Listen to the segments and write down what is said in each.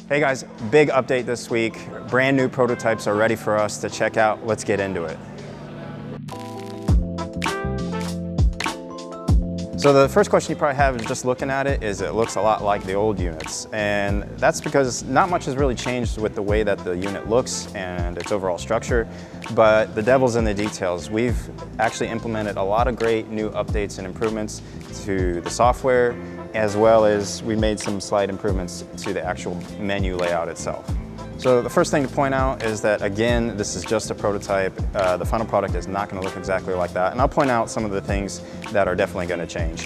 Hey guys, big update this week. Brand new prototypes are ready for us to check out. Let's get into it. So the first question you probably have is just looking at it is it looks a lot like the old units. And that's because not much has really changed with the way that the unit looks and its overall structure, but the devil's in the details. We've actually implemented a lot of great new updates and improvements to the software, as well as we made some slight improvements to the actual menu layout itself. So the first thing to point out is that, again, this is just a prototype. The final product is not going to look exactly like that. And I'll point out some of the things that are definitely going to change.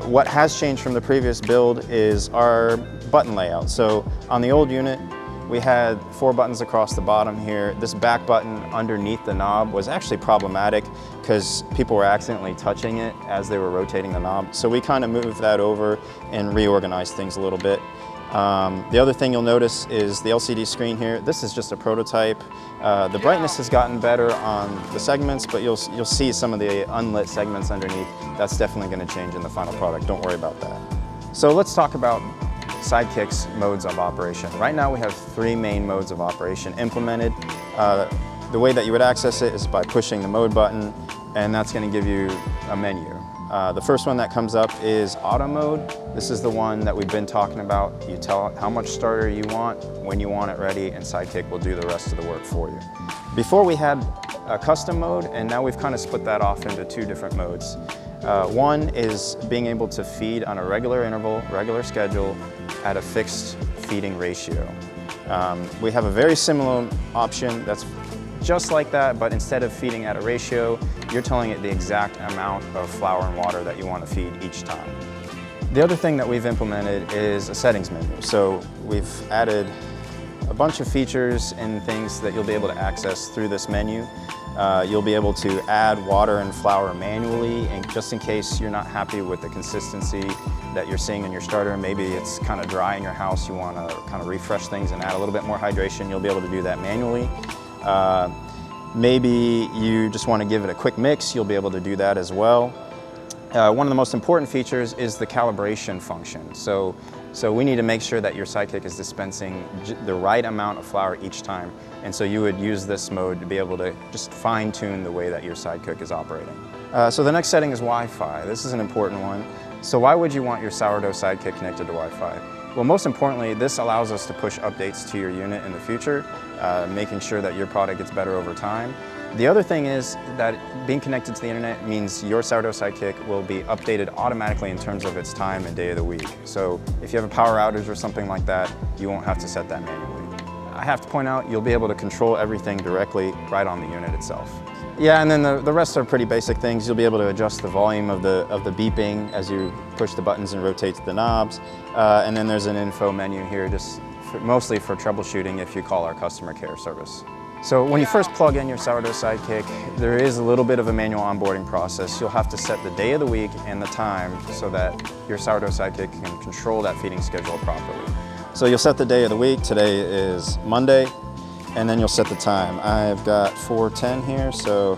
What has changed from the previous build is our button layout. So on the old unit, we had 4 buttons across the bottom here. This back button underneath the knob was actually problematic because people were accidentally touching it as they were rotating the knob. So we kind of moved that over and reorganized things a little bit. The other thing you'll notice is the LCD screen here. This is just a prototype. The brightness has gotten better on the segments, but you'll see some of the unlit segments underneath. That's definitely going to change in the final product. Don't worry about that. So let's talk about Sidekick's modes of operation. Right now we have 3 main modes of operation implemented. The way that you would access it is by pushing the mode button, and that's going to give you a menu. The first one that comes up is auto mode. This is the one that we've been talking about. You tell it how much starter you want, when you want it ready, and Sidekick will do the rest of the work for you. Before we had a custom mode, and now we've kind of split that off into 2 different modes. One is being able to feed on a regular interval, regular schedule, at a fixed feeding ratio. We have a very similar option that's just like that, but instead of feeding at a ratio, you're telling it the exact amount of flour and water that you want to feed each time. The other thing that we've implemented is a settings menu. So we've added a bunch of features and things that you'll be able to access through this menu. You'll be able to add water and flour manually, and just in case you're not happy with the consistency that you're seeing in your starter, maybe it's kind of dry in your house, you want to kind of refresh things and add a little bit more hydration, you'll be able to do that manually. Maybe you just want to give it a quick mix, you'll be able to do that as well. One of the most important features is the calibration function. So we need to make sure that your Sidekick is dispensing the right amount of flour each time. And so you would use this mode to be able to just fine-tune the way that your Sidekick is operating. So the next setting is Wi-Fi. This is an important one. So why would you want your sourdough Sidekick connected to Wi-Fi? Well, most importantly, this allows us to push updates to your unit in the future, making sure that your product gets better over time. The other thing is that being connected to the internet means your sourdough Sidekick will be updated automatically in terms of its time and day of the week. So if you have a power outage or something like that, you won't have to set that manually. I have to point out, you'll be able to control everything directly right on the unit itself. Yeah, and then the rest are pretty basic things. You'll be able to adjust the volume of the beeping as you push the buttons and rotate the knobs. And then there's an info menu here, mostly for troubleshooting if you call our customer care service. So when you first plug in your sourdough Sidekick, there is a little bit of a manual onboarding process. You'll have to set the day of the week and the time so that your sourdough Sidekick can control that feeding schedule properly. So you'll set the day of the week. Today is Monday, and then you'll set the time. I've got 4:10 here, so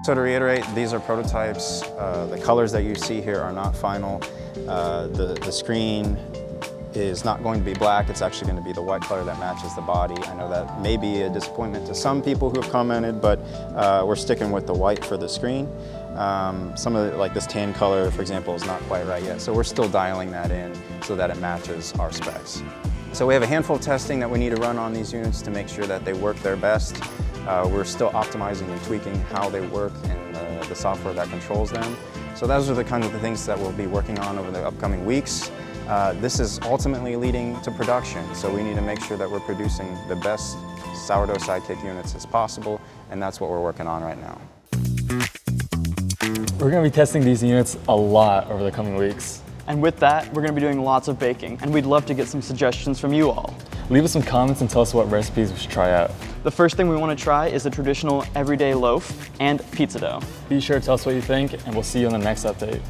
to reiterate, these are prototypes. The colors that you see here are not final. The screen is not going to be black, it's actually going to be the white color that matches the body. I know that may be a disappointment to some people who have commented, but we're sticking with the white for the screen. Some of like this tan color, for example, is not quite right yet, so we're still dialing that in so that it matches our specs. So we have a handful of testing that we need to run on these units to make sure that they work their best. We're still optimizing and tweaking how they work and the software that controls them. So those are the kinds of the things that we'll be working on over the upcoming weeks. This is ultimately leading to production, so we need to make sure that we're producing the best sourdough Sidekick units as possible, and that's what we're working on right now. We're going to be testing these units a lot over the coming weeks. And with that, we're going to be doing lots of baking, and we'd love to get some suggestions from you all. Leave us some comments and tell us what recipes we should try out. The first thing we want to try is a traditional everyday loaf and pizza dough. Be sure to tell us what you think, and we'll see you on the next update.